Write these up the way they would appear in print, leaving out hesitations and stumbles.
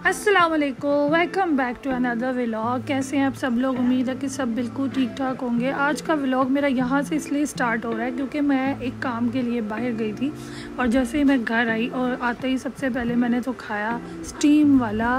अस्सलामुअलैकुम, welcome back to another vlog. कैसे हैं आप सब लोग? उम्मीद है कि सब बिल्कुल ठीक ठाक होंगे। आज का व्लॉग मेरा यहाँ से इसलिए स्टार्ट हो रहा है क्योंकि मैं एक काम के लिए बाहर गई थी और जैसे ही मैं घर आई और आते ही सबसे पहले मैंने तो खाया स्टीम वाला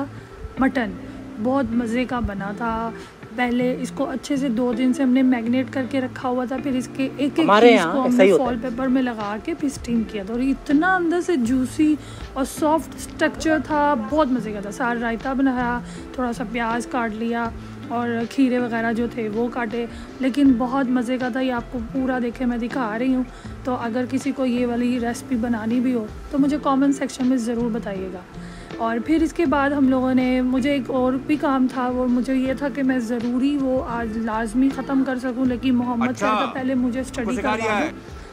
मटन। बहुत मज़े का बना था। पहले इसको अच्छे से 2 दिन से हमने मैरिनेट करके रखा हुआ था, फिर इसके एक पीस को हमने फॉल पेपर में लगा के फिर स्टीम किया था और इतना अंदर से जूसी और सॉफ्ट स्ट्रक्चर था, बहुत मज़े का था। सारा रायता बनाया, थोड़ा सा प्याज काट लिया और खीरे वगैरह जो थे वो काटे, लेकिन बहुत मज़े का था। ये आपको पूरा देखे मैं दिखा रही हूँ। तो अगर किसी को ये वाली रेसिपी बनानी भी हो तो मुझे कमेंट सेक्शन में ज़रूर बताइएगा। और फिर इसके बाद हम लोगों ने, मुझे एक और भी काम था, वो मुझे ये था कि मैं ज़रूरी वो आज लाजमी ख़त्म कर सकूं, लेकिन मोहम्मद से तो पहले मुझे स्टडी करवा दो,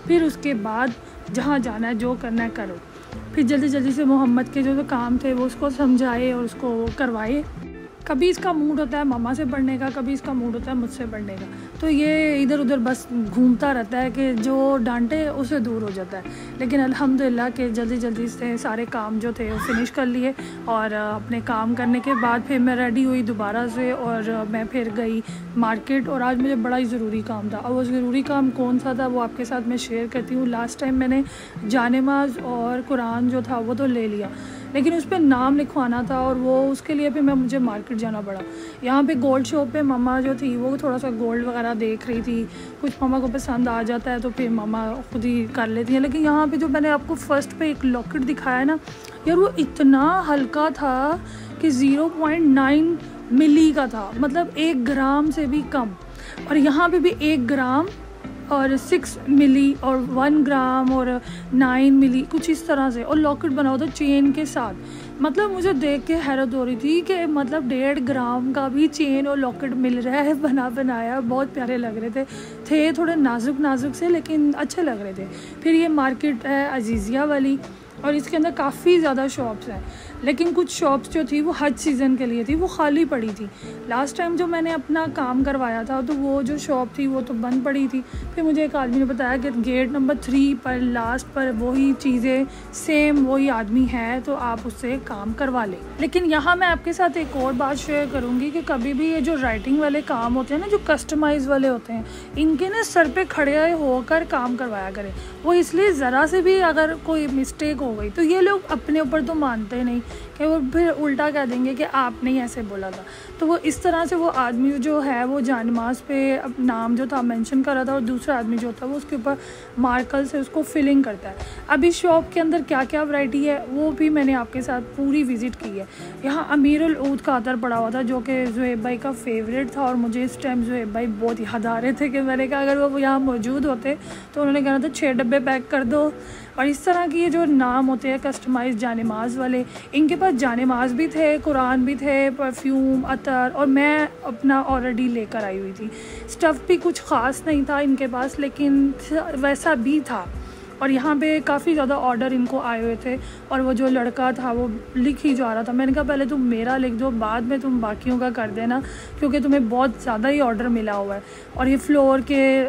फिर उसके बाद जहाँ जाना है जो करना है करो। फिर जल्दी जल्दी से मोहम्मद के जो काम थे वो उसको समझाए और उसको करवाए। कभी इसका मूड होता है मामा से पढ़ने का, कभी इसका मूड होता है मुझसे पढ़ने का, तो ये इधर उधर बस घूमता रहता है कि जो डांटे उसे दूर हो जाता है। लेकिन अल्हम्दुलिल्लाह कि जल्दी जल्दी से सारे काम जो थे वो फिनिश कर लिए और अपने काम करने के बाद फिर मैं रेडी हुई दोबारा से और मैं फिर गई मार्केट। और आज मुझे बड़ा ही ज़रूरी काम था और वो ज़रूरी काम कौन सा था वो आपके साथ मैं शेयर करती हूँ। लास्ट टाइम मैंने जानेमाज़ और कुरान जो था वो तो ले लिया, लेकिन उस पर नाम लिखवाना था और वो उसके लिए भी मुझे मार्केट जाना पड़ा। यहाँ पे गोल्ड शॉप पे मम्मा जो थी वो थोड़ा सा गोल्ड वगैरह देख रही थी। कुछ मम्मा को पसंद आ जाता है तो फिर मम्मा खुद ही कर लेती हैं। लेकिन यहाँ पे जो मैंने आपको फ़र्स्ट पे एक लॉकेट दिखाया ना यार, वो इतना हल्का था कि 0.9 मिली का था, मतलब 1 ग्राम से भी कम। और यहाँ पे भी 1 ग्राम और 6 मिली और 1 ग्राम और 9 मिली कुछ इस तरह से, और लॉकेट बना हुआ था चेन के साथ। मतलब मुझे देख के हैरत हो रही थी कि मतलब 1.5 ग्राम का भी चेन और लॉकेट मिल रहा है बनाया। बहुत प्यारे लग रहे थे थोड़े नाजुक नाजुक से, लेकिन अच्छे लग रहे थे। फिर ये मार्केट है अजीज़िया वाली और इसके अंदर काफ़ी ज़्यादा शॉप्स हैं, लेकिन कुछ शॉप्स जो थी वो हज सीज़न के लिए थी, वो खाली पड़ी थी। लास्ट टाइम जो मैंने अपना काम करवाया था तो वो जो शॉप थी वो तो बंद पड़ी थी। फिर मुझे एक आदमी ने बताया कि गेट नंबर 3 पर लास्ट पर वही चीज़ें सेम वही आदमी है, तो आप उससे काम करवा लें। लेकिन यहाँ मैं आपके साथ एक और बात शेयर करूँगी कि कभी भी ये जो राइटिंग वाले काम होते हैं ना, जो कस्टमाइज़ वाले होते हैं, इनके ना सर पे खड़े होकर काम करवाया करें। वो इसलिए ज़रा से भी अगर कोई मिस्टेक हो गई तो ये लोग अपने ऊपर तो मानते नहीं कि वो फिर उल्टा कह देंगे कि आपने ही ऐसे बोला था। तो वो इस तरह से वो आदमी जो है वो जानेमाज़ पे नाम जो था मेंशन कर रहा था और दूसरा आदमी जो था वो उसके ऊपर मार्कर से उसको फिलिंग करता है। अब इस शॉप के अंदर क्या क्या वैरायटी है वो भी मैंने आपके साथ पूरी विज़िट की है। यहाँ अमीरुल ऊद का अतर पड़ा हुआ था जो कि ज़ुहैब भाई का फेवरेट था और मुझे इस टाइम ज़ुहैब भाई बहुत याद आ रहे थे कि मैंने कहा अगर वो यहाँ मौजूद होते तो उन्होंने कहना था 6 डब्बे पैक कर दो। और इस तरह की ये जो नाम होते हैं कस्टमाइज जानेमाज़ वाले, इनके पास जानेमाज़ भी थे, कुरान भी थे, परफ्यूम, अतर, और मैं अपना ऑलरेडी लेकर आई हुई थी। स्टफ़ भी कुछ ख़ास नहीं था इनके पास, लेकिन वैसा भी था। और यहाँ पे काफ़ी ज़्यादा ऑर्डर इनको आए हुए थे और वो जो लड़का था वो लिख ही जा रहा था। मैंने कहा पहले तुम मेरा लिख दो, बाद में तुम बाकियों का कर देना, क्योंकि तुम्हें बहुत ज़्यादा ही ऑर्डर मिला हुआ है। और ये फ्लोर के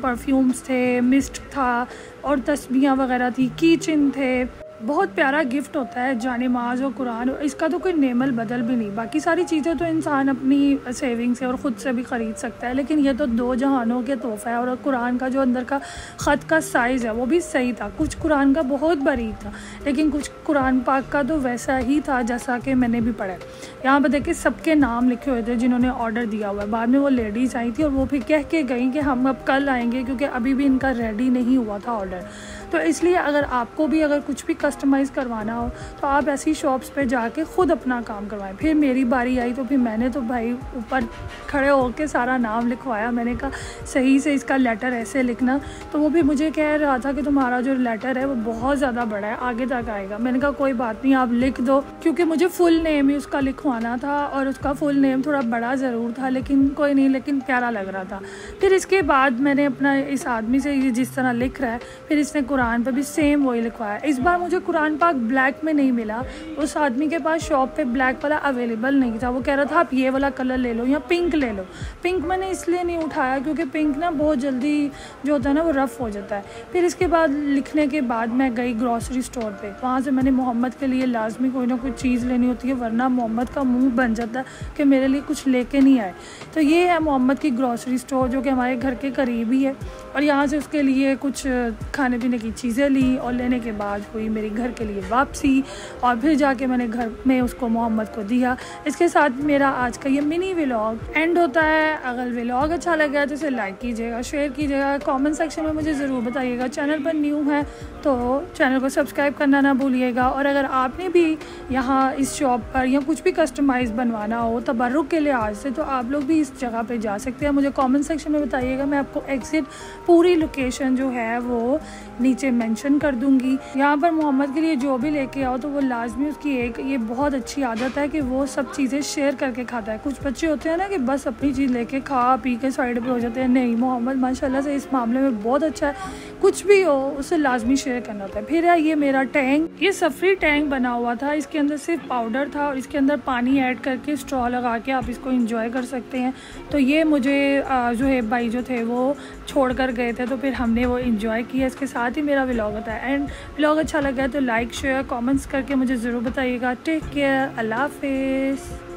परफ्यूम्स थे, मिस्ट था और तस्बीहां वगैरह थी, कीचेन थे। बहुत प्यारा गिफ्ट होता है जानेमाज़ और कुरान, इसका तो कोई नेमल बदल भी नहीं। बाकी सारी चीज़ें तो इंसान अपनी सेविंग से और ख़ुद से भी ख़रीद सकता है, लेकिन ये तो 2 जहानों के तोहफ़ा है। और कुरान का जो अंदर का ख़त का साइज़ है वो भी सही था। कुछ कुरान का बहुत बारीक था, लेकिन कुछ कुरान पाक का तो वैसा ही था जैसा कि मैंने भी पढ़ा। यहाँ पर देखिए सबके नाम लिखे हुए थे जिन्होंने ऑर्डर दिया हुआ है। बाद में वो लेडीज़ आई थी और वो भी कह के गई कि हम अब कल आएँगे, क्योंकि अभी भी इनका रेडी नहीं हुआ था ऑर्डर। तो इसलिए अगर आपको भी अगर कुछ भी कस्टमाइज़ करवाना हो तो आप ऐसी शॉप्स पे जाके ख़ुद अपना काम करवाएं। फिर मेरी बारी आई तो फिर मैंने तो भाई ऊपर खड़े होकर सारा नाम लिखवाया। मैंने कहा सही से इसका लेटर ऐसे लिखना, तो वो भी मुझे कह रहा था कि तुम्हारा जो लेटर है वो बहुत ज़्यादा बड़ा है, आगे तक आएगा। मैंने कहा कोई बात नहीं, आप लिख दो, क्योंकि मुझे फुल नेम ही उसका लिखवाना था और उसका फुल नेम थोड़ा बड़ा ज़रूर था, लेकिन कोई नहीं, लेकिन प्यारा लग रहा था। फिर इसके बाद मैंने अपना इस आदमी से ये जिस तरह लिख रहा है, फिर इसने कुरान कुरान पर भी सेम वही लिखवाया। इस बार मुझे कुरान पाक ब्लैक में नहीं मिला, उस आदमी के पास शॉप पे ब्लैक वाला अवेलेबल नहीं था। वो कह रहा था आप ये वाला कलर ले लो या पिंक ले लो। पिंक मैंने इसलिए नहीं उठाया क्योंकि पिंक ना बहुत जल्दी जो होता है ना वो रफ़ हो जाता है। फिर इसके बाद लिखने के बाद मैं गई ग्रॉसरी स्टोर पे, वहाँ से मैंने मोहम्मद के लिए लाजमी कोई ना कोई चीज़ लेनी होती है, वरना मोहम्मद का मुंह बन जाता है कि मेरे लिए कुछ लेके नहीं आए। तो ये है मोहम्मद की ग्रॉसरी स्टोर जो कि हमारे घर के करीब ही है, और यहाँ से उसके लिए कुछ खाने पीने की चीज़ें ली और लेने के बाद हुई मेरी घर के लिए वापसी, और फिर जाके मैंने घर में उसको मोहम्मद को दिया। इसके साथ मेरा आज का ये मिनी व्लॉग एंड होता है। अगर व्लॉग अच्छा लगा तो इसे लाइक कीजिएगा, शेयर कीजिएगा, कमेंट सेक्शन में मुझे ज़रूर बताइएगा। चैनल पर न्यू है तो चैनल को सब्सक्राइब करना ना भूलिएगा। और अगर आपने भी यहाँ इस शॉप पर या कुछ भी कस्टमाइज़ बनवाना हो तबर्रुक के लिहाज से, तो आप लोग भी इस जगह पे जा सकते हैं। मुझे कमेंट सेक्शन में बताइएगा, मैं आपको एग्जिट पूरी लोकेशन जो है वो नीचे मेंशन कर दूंगी। यहाँ पर मोहम्मद के लिए जो भी लेके आओ तो वो लाजमी उसकी एक ये बहुत अच्छी आदत है कि वो सब चीज़ें शेयर करके खाता है। कुछ बच्चे होते हैं ना कि बस अपनी चीज़ लेके खा पी के साइड पे हो जाते हैं। नहीं, मोहम्मद माशाल्लाह से इस मामले में बहुत अच्छा है, कुछ भी हो उसे लाजमी शेयर करना होता है। फिर है ये मेरा टैंक, ये सफरी टैंक बना हुआ था, इसके अंदर सिर्फ पाउडर था और इसके अंदर पानी ऐड करके स्ट्रॉ लगा के आप इसको इंजॉय कर सकते हैं। तो ये मुझे जो है भाई जो थे वो छोड़ कर गए थे, तो फिर हमने वो इंजॉय किया। इसके साथ ही मेरा व्लॉग होता है। एंड व्लॉग अच्छा लगा तो लाइक शेयर कमेंट्स करके मुझे ज़रूर बताइएगा। टेक केयर, अल्लाह हाफिज़।